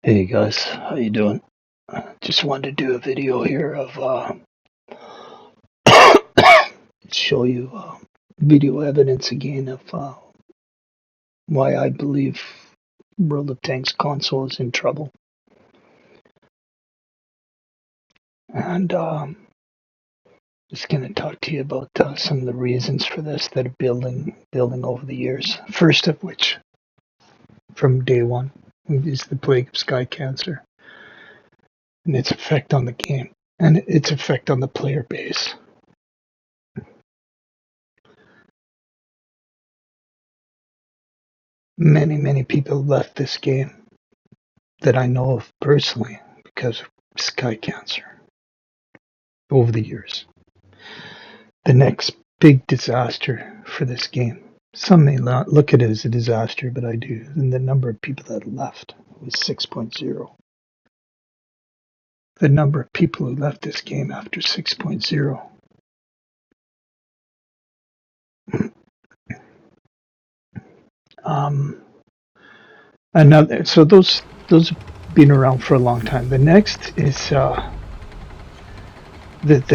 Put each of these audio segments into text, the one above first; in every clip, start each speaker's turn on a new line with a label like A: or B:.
A: Hey guys, how you doing? Just wanted to do a video here of show you video evidence again of why I believe World of Tanks console is in trouble, and just gonna talk to you about some of the reasons for this that are building over the years. First of which, from day one, is the plague of sky cancer and its effect on the game and its effect on the player base. Many people left this game that I know of personally because of sky cancer over the years. The next big disaster for this game. Some may not look at it as a disaster, but I do. And the number of people that left was 6.0. The number of people who left this game after 6.0. Another. So those have been around for a long time. The next is the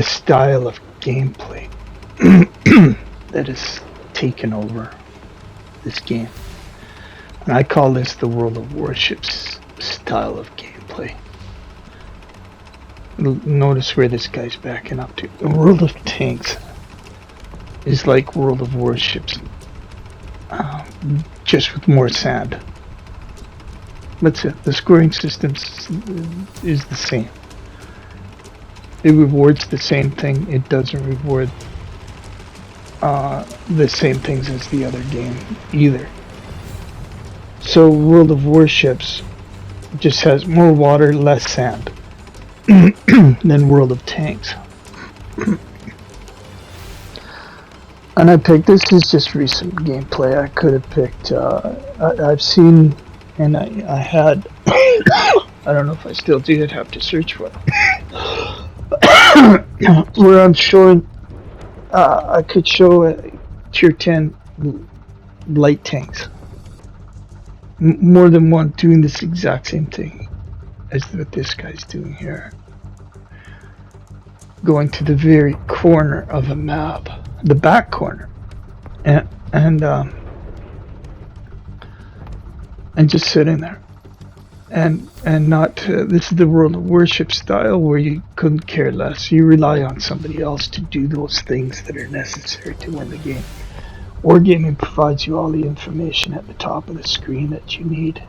A: style of gameplay that has taken over this game. And I call this the World of Warships style of gameplay. Notice where this guy's backing up to. The World of Tanks is like World of Warships, just with more sand. That's it. The scoring system is the same. It rewards the same thing. It doesn't reward the same things as the other game either. So World of Warships just has more water, less sand than World of Tanks. And I picked, this is just recent gameplay. I could have picked, I've seen, and I had, I don't know if I still do, I'd have to search for it. Where I'm showing, I could show tier 10 light tanks. More than one doing this exact same thing as what this guy's doing here. Going to the very corner of a map, the back corner, and just sitting there, and not. This is the World of Worship style where you couldn't care less. You rely on somebody else to do those things that are necessary to win the game. Wargaming provides you all the information at the top of the screen that you need.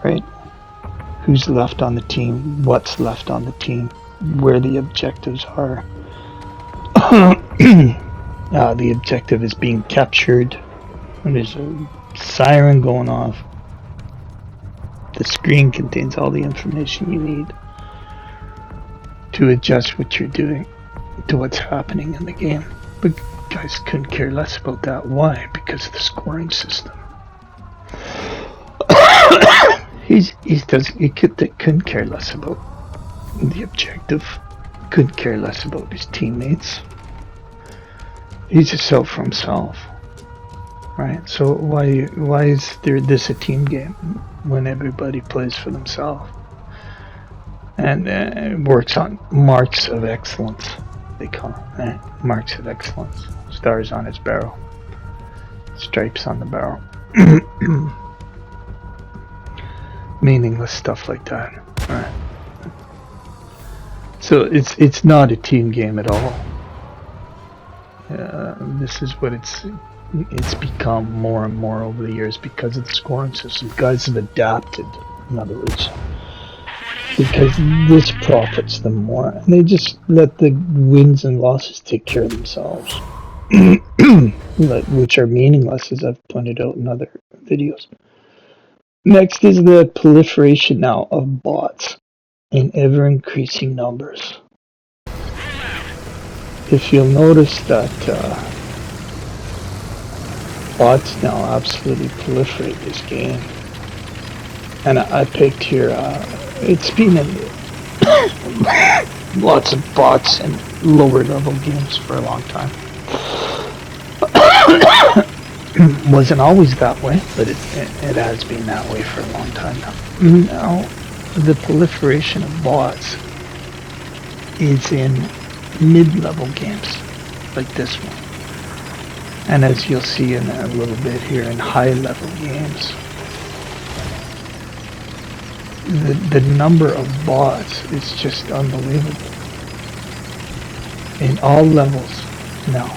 A: Right? Who's left on the team, what's left on the team, where the objectives are. The objective is being captured. And there's a siren going off. The screen contains all the information you need to adjust what you're doing to what's happening in the game. But guys couldn't care less about that. Why? Because of the scoring system. He couldn't care less about the objective. Couldn't care less about his teammates. He's just out for himself, right? So why is this a team game when everybody plays for themselves and works on marks of excellence? They call it marks of excellence. Stars on his barrel, stripes on the barrel. Meaningless stuff like that, right? So it's not a team game at all. This is what it's become more and more over the years because of the scoring system. Guys have adapted, in other words, because this profits them more, and they just let the wins and losses take care of themselves, which are meaningless, as I've pointed out in other videos. Next is the proliferation now of bots in ever-increasing numbers. If you'll notice that bots now absolutely proliferate this game, and I picked here, it's been in lots of bots in lower level games for a long time. Wasn't always that way, but it has been that way for a long time now. Now, the proliferation of bots is in mid-level games like this one. And as you'll see in a little bit here, in high-level games, the number of bots is just unbelievable. In all levels now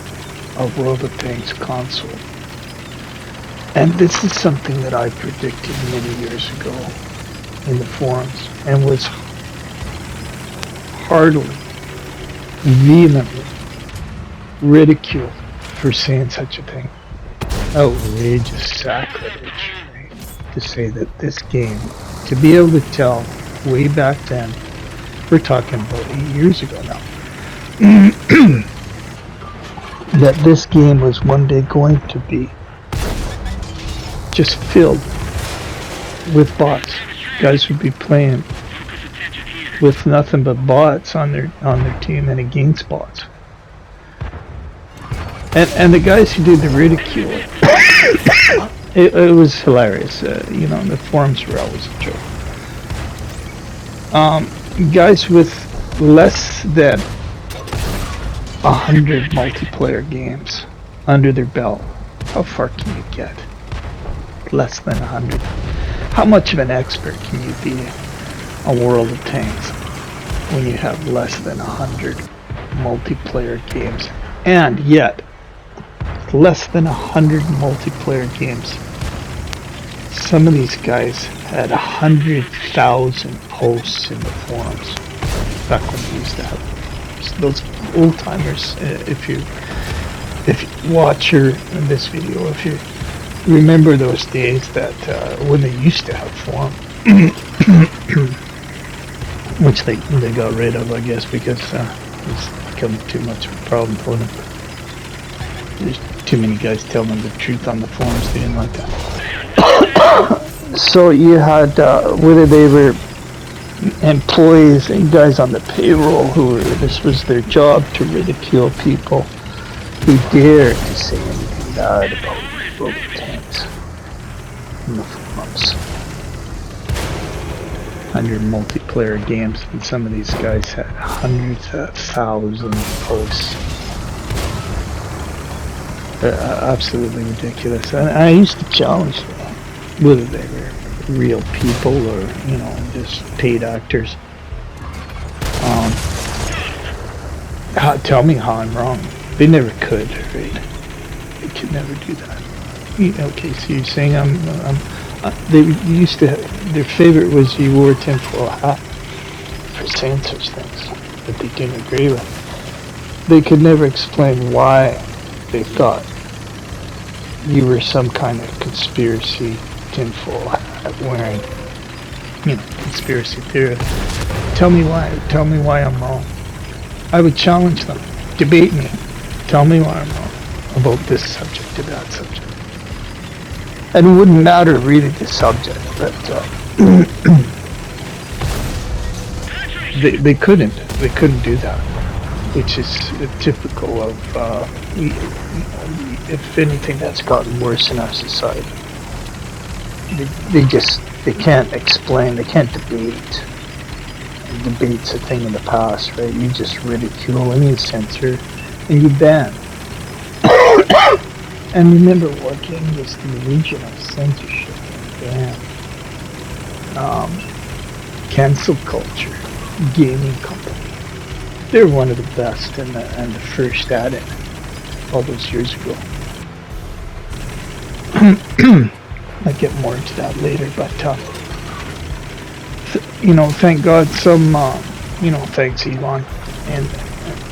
A: of World of Tanks console. And this is something that I predicted many years ago in the forums and was heartily, vehemently ridiculed for saying such a thing. Outrageous sacrilege, right? To say that this game, to be able to tell way back then, we're talking about 8 years ago now, that this game was one day going to be just filled with bots. Guys would be playing with nothing but bots on their team and against bots. And the guys who did the ridicule, it was hilarious. You know, the forums were always a joke. Guys with less than 100 multiplayer games under their belt. How far can you get? Less than 100. How much of an expert can you be on World of Tanks when you have less than 100 multiplayer games? And yet, less than 100 multiplayer games. Some of these guys had 100,000 posts in the forums back when we used to have those old timers. If you watch this video, if you remember those days that when they used to have forum, which they got rid of, I guess, because it's become too much of a problem for them. There's too many guys telling them the truth on the forums. They didn't like that. So you had whether they were employees and guys on the payroll this was their job to ridicule people who dared to say anything bad about World of Tanks in the forums. 100 multiplayer games, and some of these guys had hundreds of thousands of posts. Absolutely ridiculous. And I used to challenge them, whether they were real people or, you know, just paid actors. Tell me how I'm wrong. They never could, right? They could never do that. Okay, so you're saying they used to have, their favorite was you wore a tinfoil hat for saying such things that they didn't agree with. They could never explain why they thought you were some kind of conspiracy tinfoil hat wearing, you know, conspiracy theorist. Tell me why I'm wrong. I would challenge them. Debate me. Tell me why I'm wrong about this subject or that subject. And it wouldn't matter really the subject, but they couldn't do that, which is typical of if anything that's gotten worse in our society. They can't explain, they can't debate. Debate's a thing of the past, right? You just ridicule and you censor and you ban. And remember, working is the region of censorship and ban. Cancel culture, gaming company. They're one of the best and the first at it all those years ago. I'll get more into that later, but you know, thank God some, you know, thanks Elon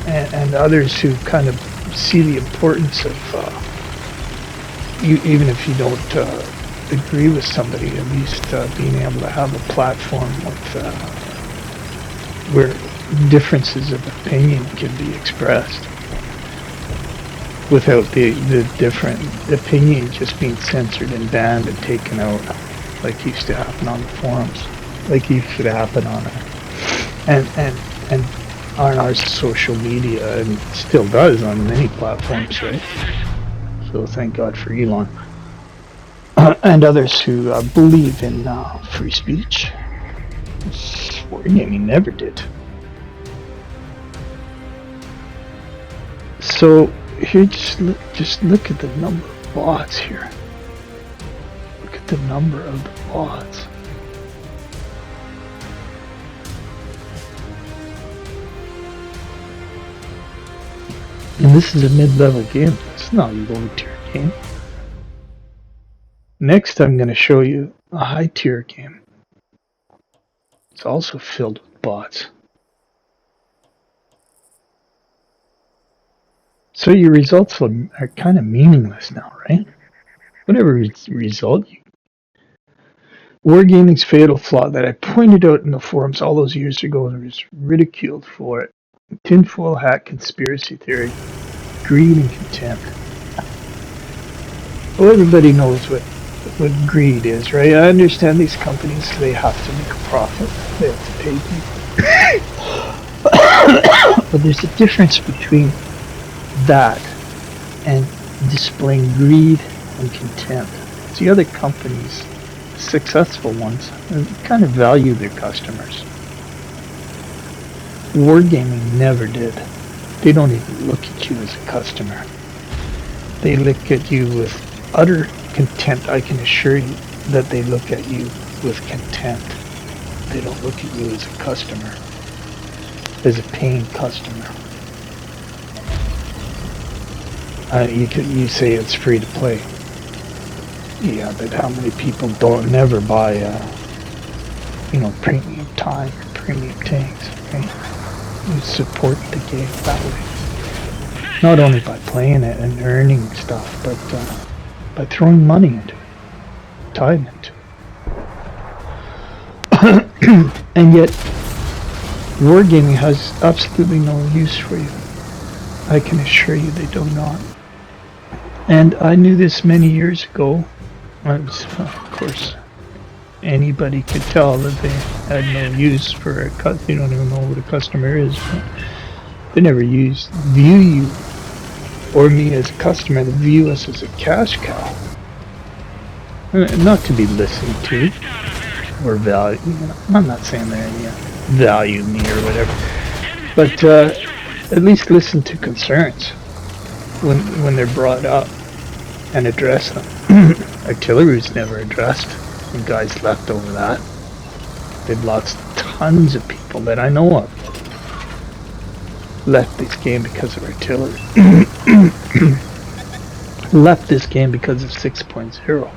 A: and others who kind of see the importance of, even if you don't agree with somebody, at least being able to have a platform with, where differences of opinion can be expressed without the different opinion just being censored and banned and taken out, like used to happen on the forums. Like used to happen on and on our social media, and still does on many platforms, right? So thank God for Elon. and others who believe in free speech. Wargaming never did. So here, just look at the number of bots here. Look at the number of the bots. And this is a mid-level game. It's not a low-tier game. Next, I'm going to show you a high-tier game. It's also filled with bots. So your results are kind of meaningless now, right? Whatever result you... Wargaming's fatal flaw that I pointed out in the forums all those years ago and was ridiculed for it. Tinfoil hat conspiracy theory. Greed and contempt. Well, everybody knows what greed is, right? I understand these companies, they have to make a profit. They have to pay people. But there's a difference between that and displaying greed and contempt. The other companies, successful ones, kind of value their customers. Wargaming never did. They don't even look at you as a customer. They look at you with utter contempt. I can assure you that they look at you with contempt. They don't look at you as a customer, as a paying customer. You say it's free to play. Yeah, but how many people never buy, premium time or premium tanks, right? You support the game that way. Not only by playing it and earning stuff, but by throwing money into it, time into it. And yet, wargaming has absolutely no use for you. I can assure you they do not. And I knew this many years ago. Of course, anybody could tell that they had no use for a cut. They don't even know what a customer is. But they never view you or me as a customer. They view us as a cash cow, not to be listened to or value. I'm not saying they value me or whatever, but at least listen to concerns when they're brought up and address them. Artillery was never addressed, and guys left over that. They've lost tons of people that I know of left this game because of artillery. Left this game because of 6.0.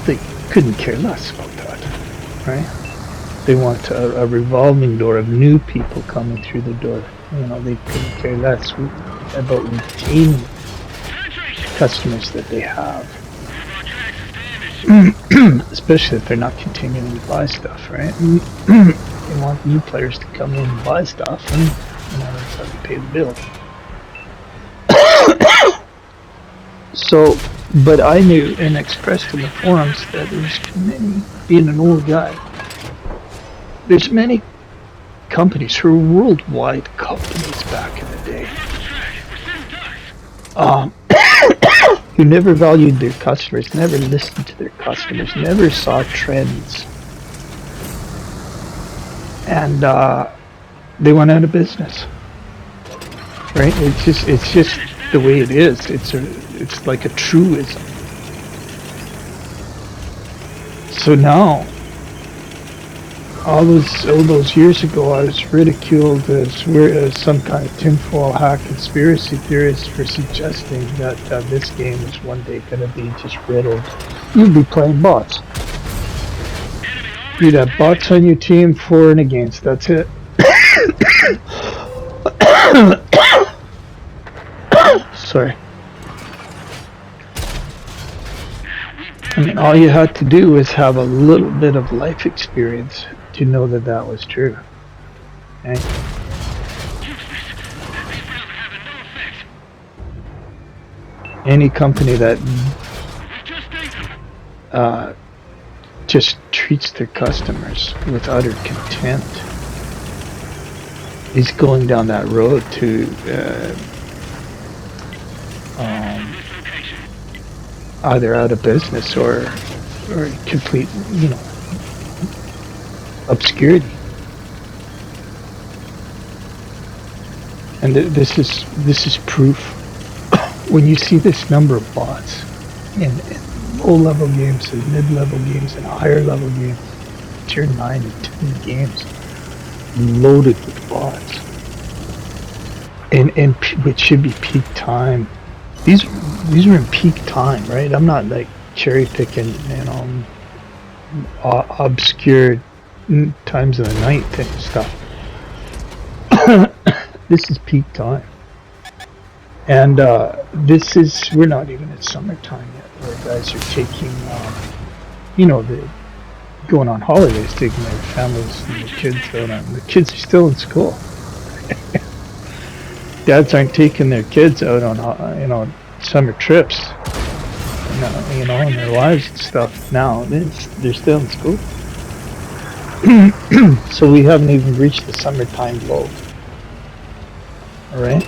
A: They couldn't care less about that, right? They want a revolving door of new people coming through the door. They couldn't care less about retaining customers that they have. Especially if they're not continuing to buy stuff, right? They want new players to come in and buy stuff, and that's how they pay the bill. So, but I knew and expressed in the forums that there's many, being an old guy, there's many companies who were worldwide companies back in the day, who never valued their customers, never listened to their customers, never saw trends, and they went out of business. Right? It's just the way it is. It's like a truism. So now, all those years ago, I was ridiculed as some kind of tinfoil hat conspiracy theorist for suggesting that this game is one day going to be just riddled. You'd be playing bots. You'd have bots on your team for and against. That's it. Sorry. I mean, all you had to do was have a little bit of life experience to know that that was true. Okay? Any company that just treats their customers with utter contempt is going down that road to either out of business or complete, obscurity. And this is proof. When you see this number of bots in low-level games and mid-level games and higher-level games, tier 9 and 10 games, loaded with bots, and which should be peak time. These are in peak time, right? I'm not like cherry picking, obscure times of the night type of stuff. This is peak time, and we're not even at summertime yet, where guys are taking, the going on holidays, taking their families and their kids out on. The kids are still in school. Dads aren't taking their kids out on, summer trips, and their wives and stuff. Now they're still in school, so we haven't even reached the summertime low. All right,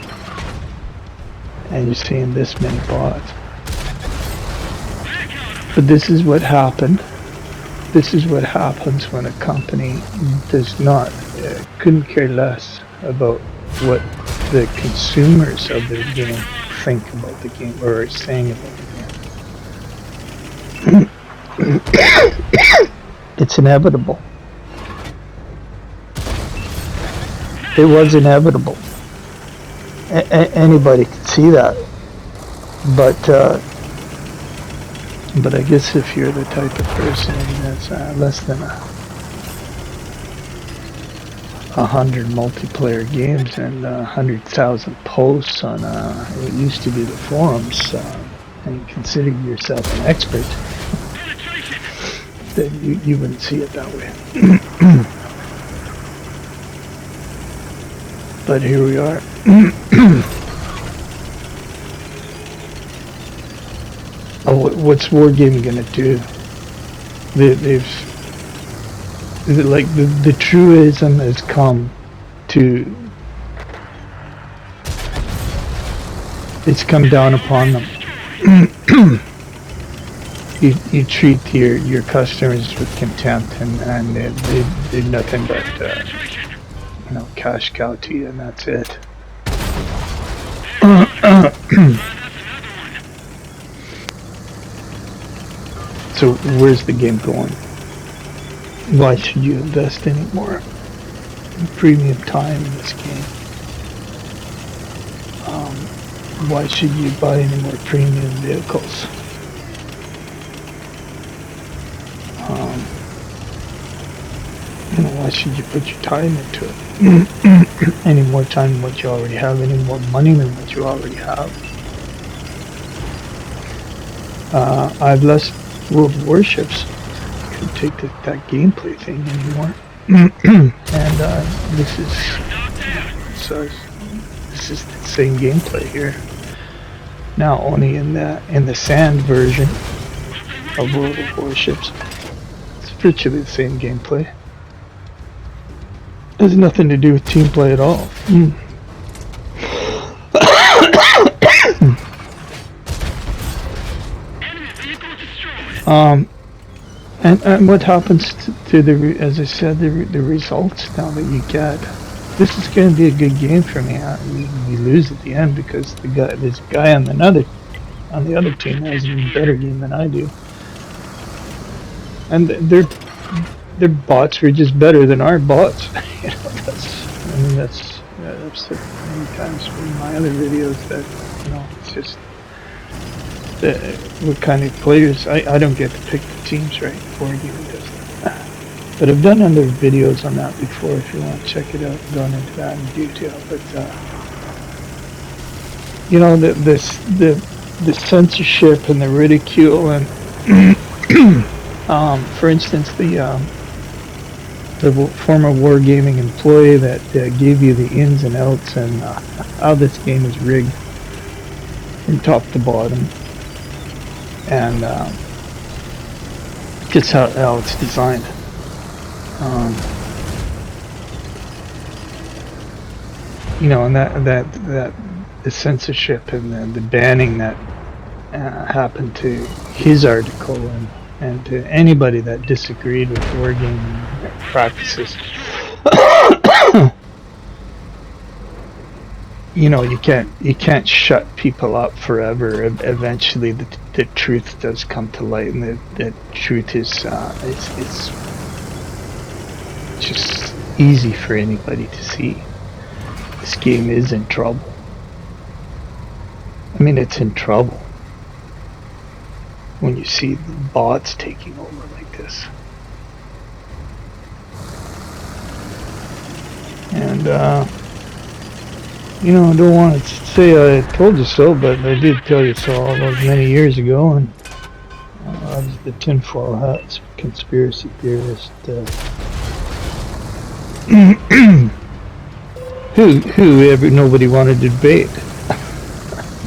A: and you're seeing this many bots. But this is what happened. This is what happens when a company does not, couldn't care less about what the consumers of the game think about the game or are saying about the game. It's inevitable. It was inevitable. Anybody could see that. But I guess if you're the type of person that's less than 100 multiplayer games and 100,000 posts on what used to be the forums, and you consider yourself an expert, then you wouldn't see it that way. But here we are. What's Wargaming gonna do? The truism has come to. It's come down upon them. You treat your customers with contempt, and they're nothing but cash cow to you, and that's it. So where's the game going? Why should you invest any more premium time in this game? Why should you buy any more premium vehicles? Why should you put your time into it? Any more time than what you already have, any more money than what you already have. I've less World Warships. Couldn't take that gameplay thing anymore. And this is the same gameplay here. Now only in the sand version of World of Warships. It's virtually the same gameplay. Has nothing to do with team play at all. And what happens to as I said, the results now that you get? This is going to be a good game for me. We lose at the end because this guy on the other team has an even better game than I do, and their bots were just better than our bots. That's said many times in my other videos that it's just. What kind of players, I don't get to pick the teams, right? Wargaming does that. But I've done other videos on that before if you want to check it out, gone into that in detail. But the censorship and the ridicule and for instance the former Wargaming employee that gave you the ins and outs and how this game is rigged from top to bottom. And just how it's designed. And that the censorship and the banning that happened to his article, and to anybody that disagreed with wargaming practices. You know, you can't shut people up forever. Eventually, the truth does come to light, and the truth is it's just easy for anybody to see. This game is in trouble. I mean, it's in trouble when you see the bots taking over like this. And you know, I don't want to say I told you so, but I did tell you so all those many years ago, and I was the tinfoil hat conspiracy theorist. Who nobody wanted to debate.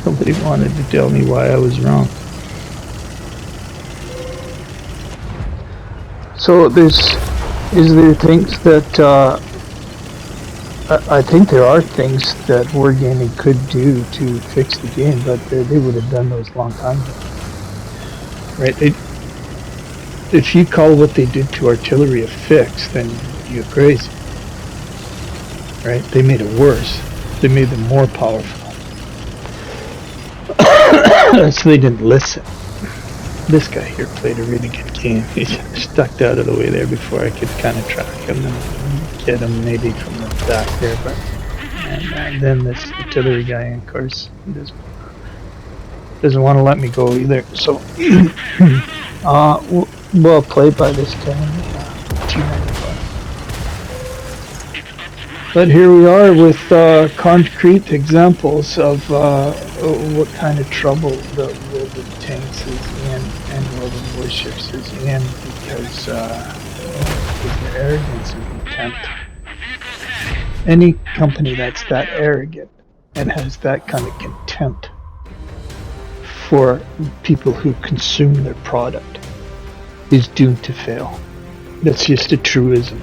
A: Nobody wanted to tell me why I was wrong. So is there things that I think there are things that wargaming could do to fix the game, but they would have done those a long time ago, right? If you call what they did to artillery a fix, then you're crazy, right? They made it worse. They made them more powerful. So they didn't listen. This guy here played a really good game. He stuck out of the way there before I could kind of track him and get him maybe from the back there. But and then this artillery guy, of course, doesn't want to let me go either. So, well played by this guy. 295. But here we are with concrete examples of what kind of trouble the tanks is in and the warships is in because of their arrogance and contempt. Any company that's that arrogant and has that kind of contempt for people who consume their product is doomed to fail. That's just a truism.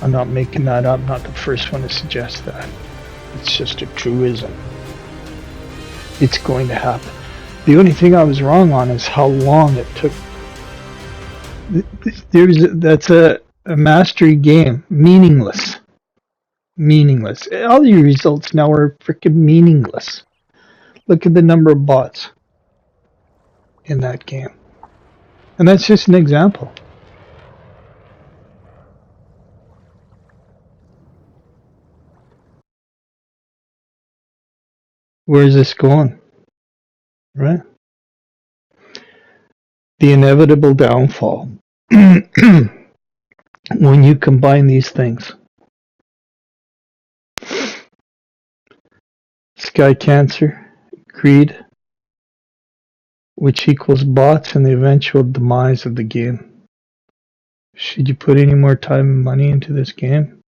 A: I'm not making that up, not the first one to suggest that. It's just a truism. It's going to happen. The only thing I was wrong on is how long it took. That's a mastery game. Meaningless. Meaningless. All your results now are freaking meaningless. Look at the number of bots in that game. And that's just an example. Where is this going? Right? The inevitable downfall. When you combine these things. Sky cancer, greed, which equals bots and the eventual demise of the game. Should you put any more time and money into this game?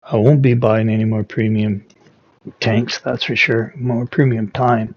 A: I won't be buying any more premium tanks, that's for sure. More premium time.